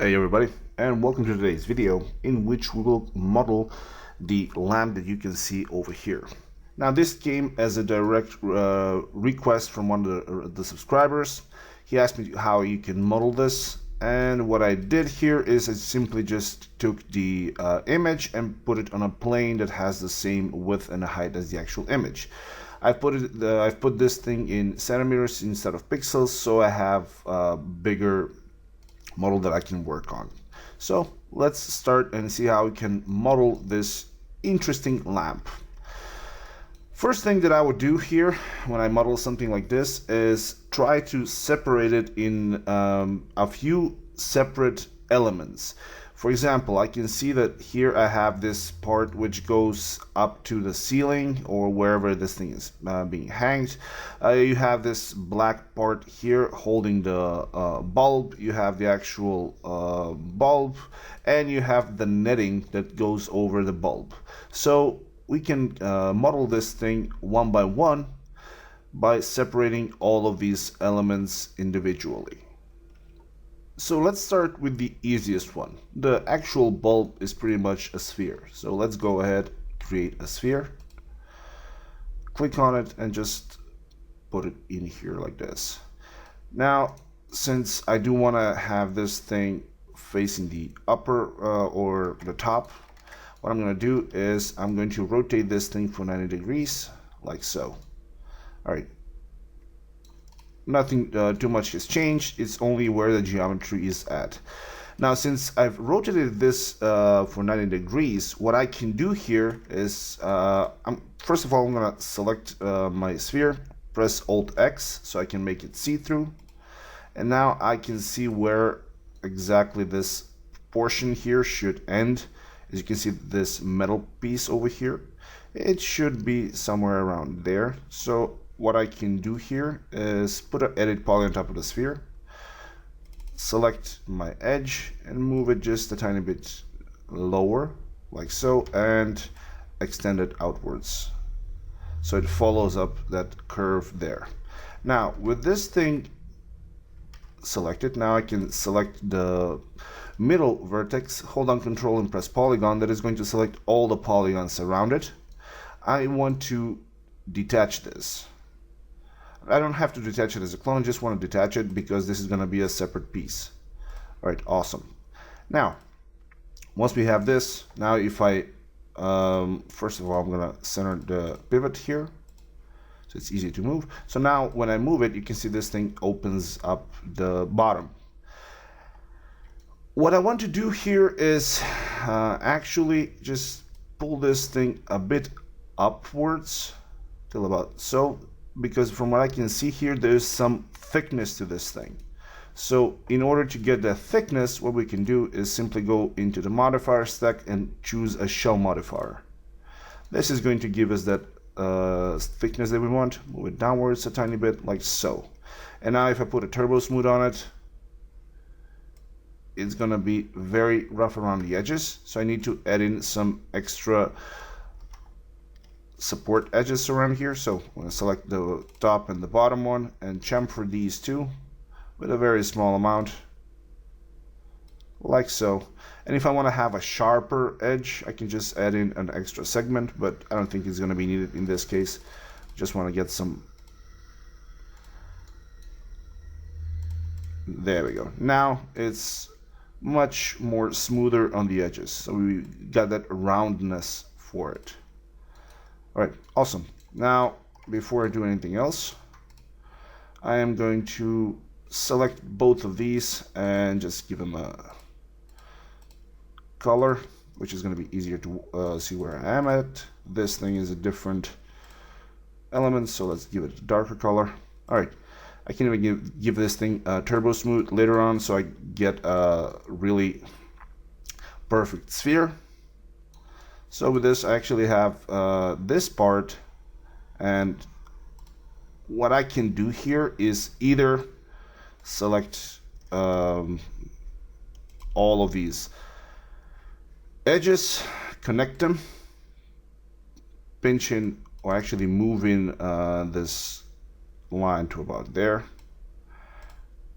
Hey everybody, and welcome to today's video in which we will model the lamp that you can see over here. Now this came as a direct request from one of the subscribers. He asked me how you can model this, and what I did here is I simply just took the image and put it on a plane that has the same width and height as the actual image. I've put this thing in centimeters instead of pixels, so I have a bigger model that I can work on. So let's start and see how we can model this interesting lamp. First thing that I would do here when I model something like this is try to separate it in a few separate elements. For example, I can see that here I have this part which goes up to the ceiling or wherever this thing is being hanged. You have this black part here holding the bulb. You have the actual bulb, and you have the netting that goes over the bulb. So we can model this thing one by one by separating all of these elements individually. So let's start with the easiest one. The actual bulb is pretty much a sphere. So let's go ahead, create a sphere, click on it, and just put it in here like this. Now, since I do want to have this thing facing the upper or the top, what I'm going to do is I'm going to rotate this thing for 90 degrees, like so. All right. Nothing too much has changed. It's only where the geometry is at. Now, since I've rotated this for 90 degrees, what I can do here is, first of all, I'm going to select my sphere, press Alt-X so I can make it see-through. And now I can see where exactly this portion here should end. As you can see, this metal piece over here, it should be somewhere around there. So what I can do here is put an edit poly on top of the sphere, select my edge and move it just a tiny bit lower, like so, and extend it outwards so it follows up that curve there. Now with this thing selected, now I can select the middle vertex, hold down Control and press polygon. That is going to select all the polygons around it. I want to detach this. I don't have to detach it as a clone, just want to detach it because this is going to be a separate piece. All right, awesome. Now, once we have this, now if I, first of all, I'm going to center the pivot here so it's easy to move. So now when I move it, you can see this thing opens up the bottom. What I want to do here is actually just pull this thing a bit upwards till about so, because from what I can see here, there's some thickness to this thing. So in order to get that thickness, what we can do is simply go into the modifier stack and choose a shell modifier. This is going to give us that thickness that we want. Move it downwards a tiny bit, like so. And now if I put a turbo smooth on it, it's going to be very rough around the edges. So I need to add in some extra support edges around here. So I'm going to select the top and the bottom one and chamfer these two with a very small amount, like so. And if I want to have a sharper edge, I can just add in an extra segment, but I don't think it's going to be needed in this case. Just want to get some. There we go. Now it's much more smoother on the edges, so we got that roundness for it. All right, awesome. Now, before I do anything else, I am going to select both of these and just give them a color, which is going to be easier to see where I am at. This thing is a different element, so let's give it a darker color. All right, I can even give this thing a turbo smooth later on, so I get a really perfect sphere. So with this, I actually have this part, and what I can do here is either select all of these edges, connect them, pinch in, or actually move in this line to about there.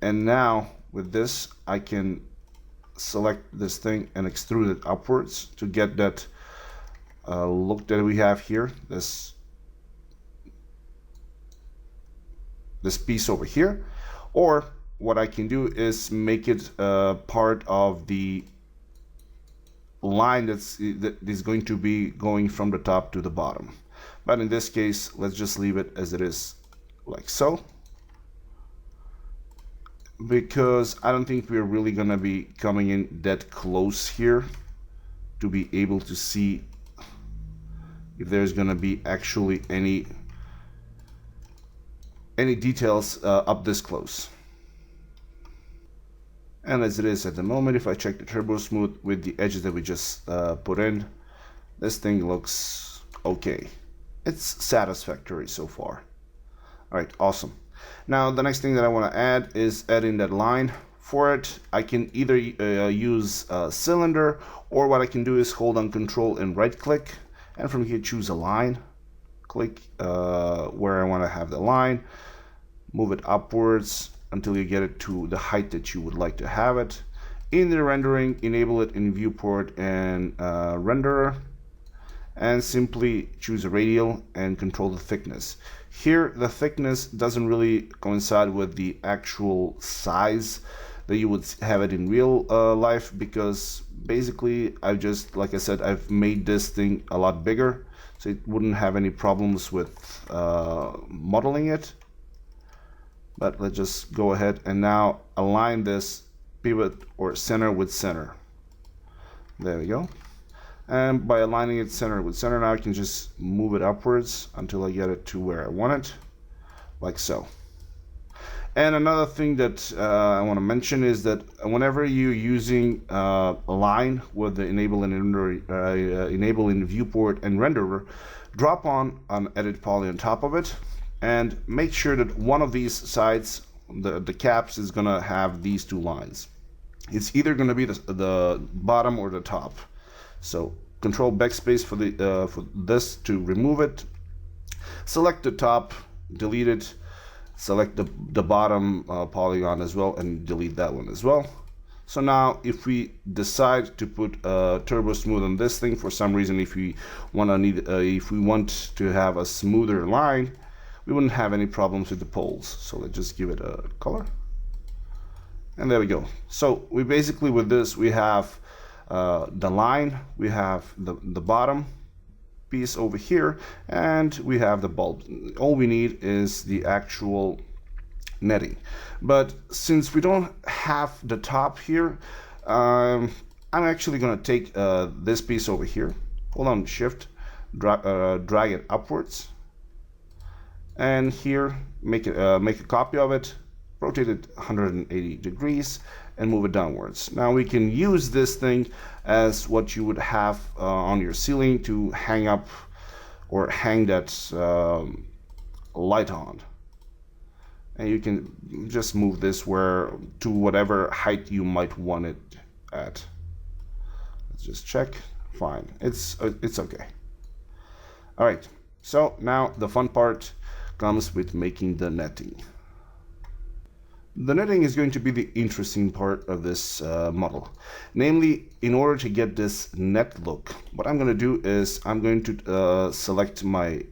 And now with this, I can select this thing and extrude it upwards to get that look that we have here, this piece over here. Or what I can do is make it part of the line that is going to be going from the top to the bottom. But in this case, let's just leave it as it is, like so, because I don't think we're really gonna be coming in that close here to be able to see if there's gonna be actually any details up this close. And as it is at the moment, if I check the turbo smooth with the edges that we just put in, this thing looks okay. It's satisfactory so far. All right, awesome. Now the next thing that I want to add is add in that line. For it, I can either use a cylinder, or what I can do is hold on Control and right click, and from here choose a line. Click where I want to have the line, move it upwards until you get it to the height that you would like to have it. In the rendering, enable it in viewport and renderer, and simply choose a radial and control the thickness. Here the thickness doesn't really coincide with the actual size that you would have it in real life, because basically I've just, like I said, I've made this thing a lot bigger, so it wouldn't have any problems with modeling it. But let's just go ahead and now align this pivot or center with center. There we go. And by aligning it center with center, now I can just move it upwards until I get it to where I want it, like so. And another thing that I want to mention is that whenever you're using a line with the enable in viewport and renderer, drop on an edit poly on top of it, and make sure that one of these sides, the caps, is gonna have these two lines. It's either gonna be the bottom or the top. So control backspace for this to remove it. Select the top, delete it. Select the bottom polygon as well, and delete that one as well. So now if we decide to put turbo smooth on this thing for some reason, if we want to have a smoother line, we wouldn't have any problems with the poles. So let's just give it a color, and there we go. So we basically, with this, we have the line, we have the bottom piece over here, and we have the bulb. All we need is the actual netting. But since we don't have the top here, I'm actually going to take this piece over here, hold on shift, drag it upwards, and here make a copy of it, rotate it 180 degrees, and move it downwards. Now we can use this thing as what you would have on your ceiling to hang up or hang that light on. And you can just move this to whatever height you might want it at. Let's just check. Fine. It's okay. All right. So now the fun part comes with making the netting. The netting is going to be the interesting part of this model. Namely, in order to get this net look, what I'm going to do is I'm going to select my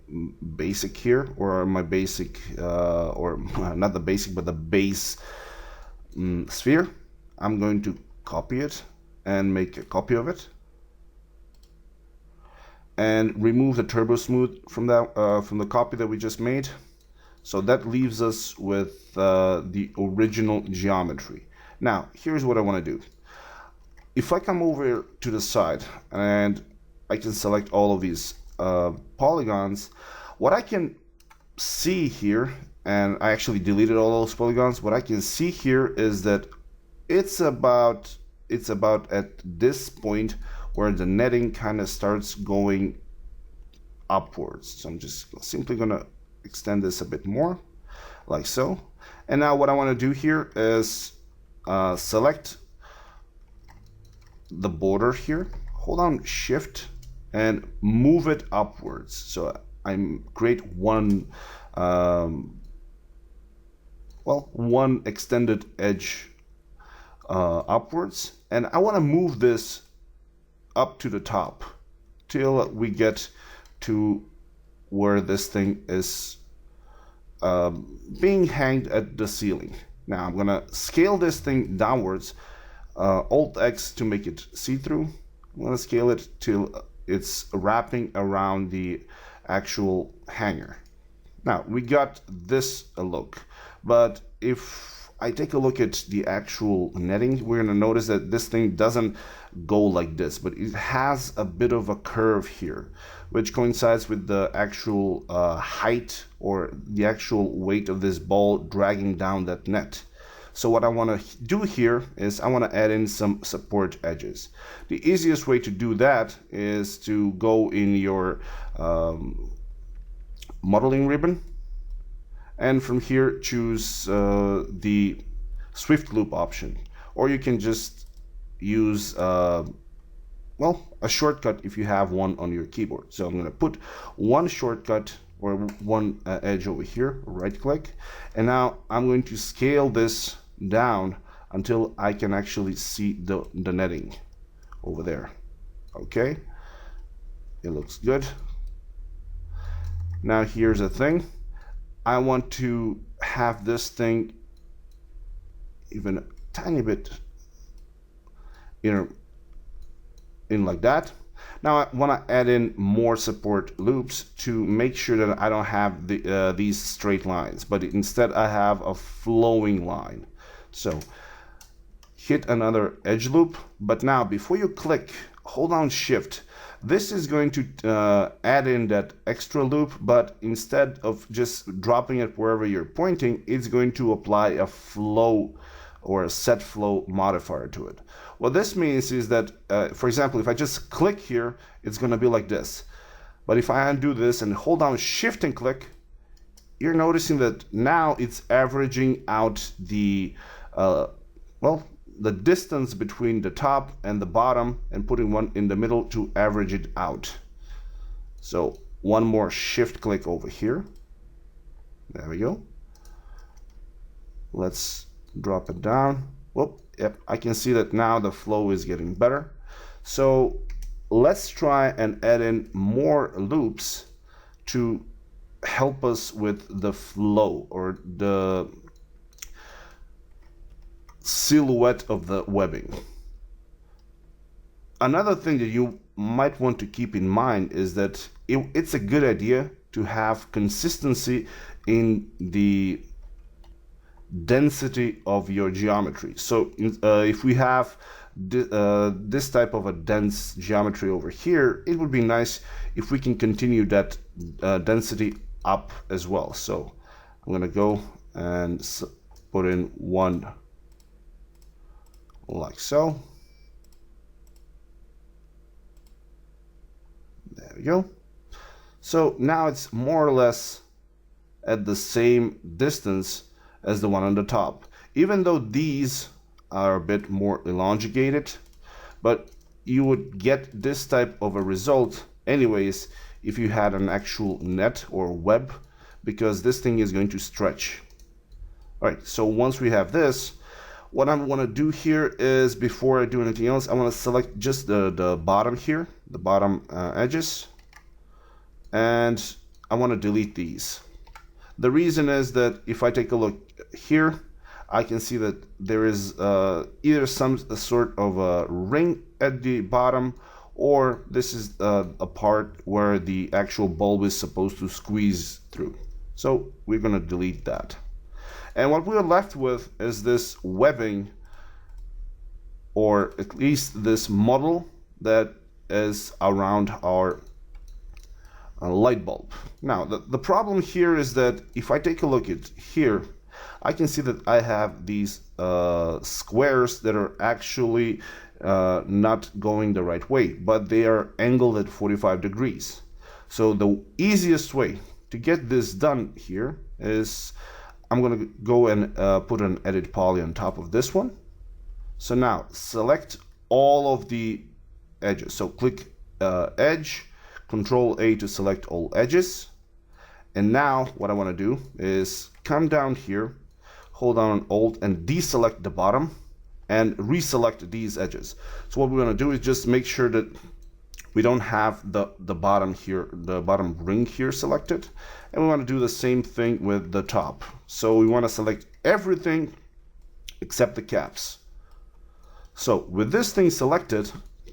basic here, or my basic, or not the basic, but the base sphere. I'm going to copy it and make a copy of it, and remove the turbo smooth from the copy that we just made. So that leaves us with the original geometry. Now, here's what I want to do. If I come over to the side and I can select all of these polygons, what I can see here, and I actually deleted all those polygons, what I can see here is that it's about at this point where the netting kind of starts going upwards. So I'm just simply going to extend this a bit more, like so. And now what I want to do here is select the border here, hold on shift, and move it upwards. So I create one one extended edge upwards, and I want to move this up to the top till we get to where this thing is being hanged at the ceiling. Now I'm gonna scale this thing downwards, Alt X to make it see-through. I'm gonna scale it till it's wrapping around the actual hanger. Now we got this look, but if I take a look at the actual netting, we're gonna notice that this thing doesn't go like this, but it has a bit of a curve here, which coincides with the actual height or the actual weight of this ball dragging down that net. So what I want to do here is I want to add in some support edges. The easiest way to do that is to go in your modeling ribbon, and from here choose the Swift Loop option, or you can just use well, a shortcut if you have one on your keyboard. So I'm going to put one shortcut or one edge over here, right click, and now I'm going to scale this down until I can actually see the netting over there. Okay, it looks good. Now here's the thing, I want to have this thing even a tiny bit in like that. Now I want to add in more support loops to make sure that I don't have these straight lines, but instead I have a flowing line. So hit another edge loop, but now before you click, hold down Shift. This is going to add in that extra loop, but instead of just dropping it wherever you're pointing, it's going to apply a flow or a set flow modifier to it. What this means is that, for example, if I just click here, it's going to be like this. But if I undo this and hold down Shift and click, you're noticing that now it's averaging out the, well, the distance between the top and the bottom and putting one in the middle to average it out. So one more Shift click over here. There we go. Let's drop it down. Whoop, yep, I can see that now the flow is getting better. So let's try and add in more loops to help us with the flow or the silhouette of the webbing. Another thing that you might want to keep in mind is that it's a good idea to have consistency in the density of your geometry. So if we have this type of a dense geometry over here, it would be nice if we can continue that density up as well. So I'm gonna go and put in one like so. There we go. So now it's more or less at the same distance as the one on the top, even though these are a bit more elongated, but you would get this type of a result anyways if you had an actual net or web, because this thing is going to stretch. All right, so once we have this, what I want to do here is, before I do anything else, I want to select just the bottom here, the bottom edges, and I want to delete these. The reason is that if I take a look here, I can see that there is either some sort of a ring at the bottom, or this is a part where the actual bulb is supposed to squeeze through. So we're going to delete that. And what we're left with is this webbing, or at least this model that is around our light bulb. Now the problem here is that if I take a look at here, I can see that I have these squares that are actually not going the right way, but they are angled at 45 degrees. So the easiest way to get this done here is I'm going to go and put an edit poly on top of this one. So now select all of the edges. So click edge, Control A to select all edges. And now what I want to do is come down here, hold down Alt and deselect the bottom, and reselect these edges. So what we're going to do is just make sure that we don't have the bottom here, the bottom ring here selected, and we want to do the same thing with the top. So we want to select everything except the caps. So with this thing selected,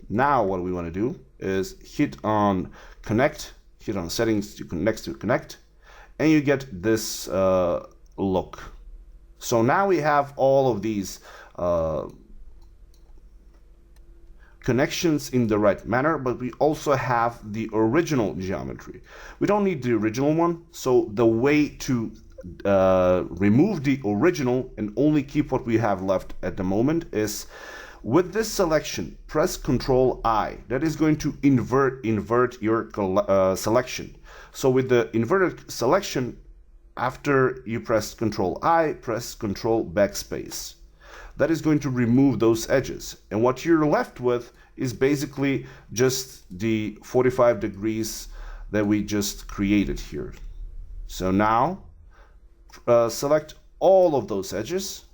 now what we want to do is hit on connect, hit on settings to connect, and you get this look. So now we have all of these connections in the right manner, but we also have the original geometry. We don't need the original one, so the way to remove the original and only keep what we have left at the moment is with this selection, press Ctrl I. That is going to invert your selection. So with the inverted selection, after you press Ctrl I, press Ctrl backspace. That is going to remove those edges. And what you're left with is basically just the 45 degrees that we just created here. So now select all of those edges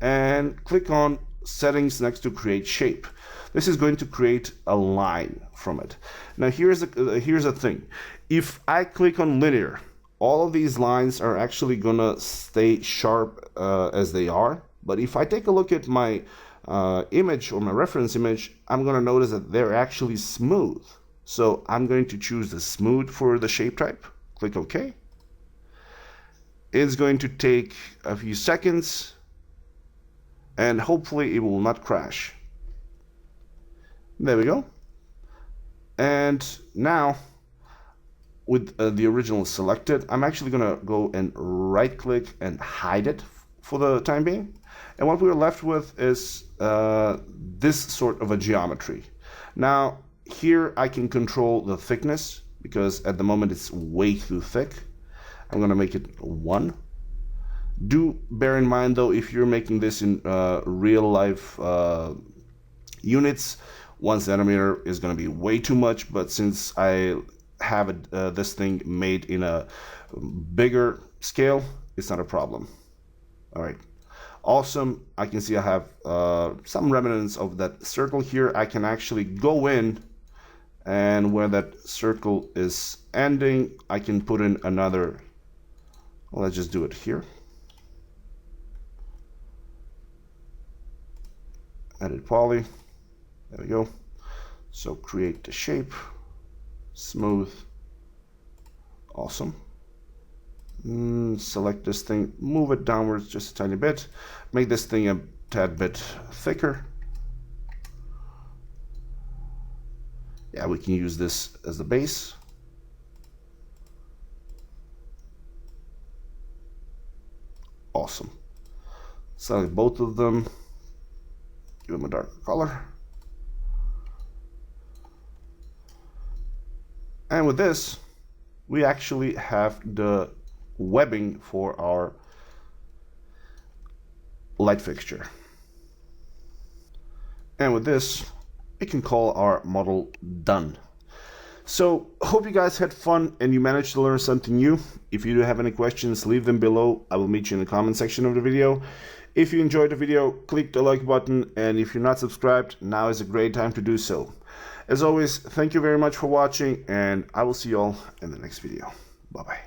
and click on settings next to create shape. This is going to create a line from it. Now here's a thing. If I click on linear, all of these lines are actually gonna stay sharp as they are. But if I take a look at my image or my reference image, I'm going to notice that they're actually smooth. So I'm going to choose the smooth for the shape type. Click OK. It's going to take a few seconds, and hopefully it will not crash. There we go. And now, with the original selected, I'm actually going to go and right click and hide it for the time being. And what we're left with is this sort of a geometry. Now, here I can control the thickness because at the moment it's way too thick. I'm going to make it 1. Do bear in mind though, if you're making this in real life units, 1 centimeter is going to be way too much. But since I have this thing made in a bigger scale, it's not a problem. All right. Awesome. I can see I have some remnants of that circle here. I can actually go in, and where that circle is ending, I can put in another. Well, let's just do it here. Edit poly. There we go. So create the shape. Smooth. Awesome. Select this thing, move it downwards just a tiny bit, make this thing a tad bit thicker. Yeah, we can use this as the base. Awesome. Select both of them, give them a darker color. And with this, we actually have the webbing for our light fixture. And with this, we can call our model done. So hope you guys had fun and you managed to learn something new. If you do have any questions, leave them below. I will meet you in the comment section of the video. If you enjoyed the video, click the like button, and if you're not subscribed, now is a great time to do so. As always, thank you very much for watching, and I will see you all in the next video. Bye bye.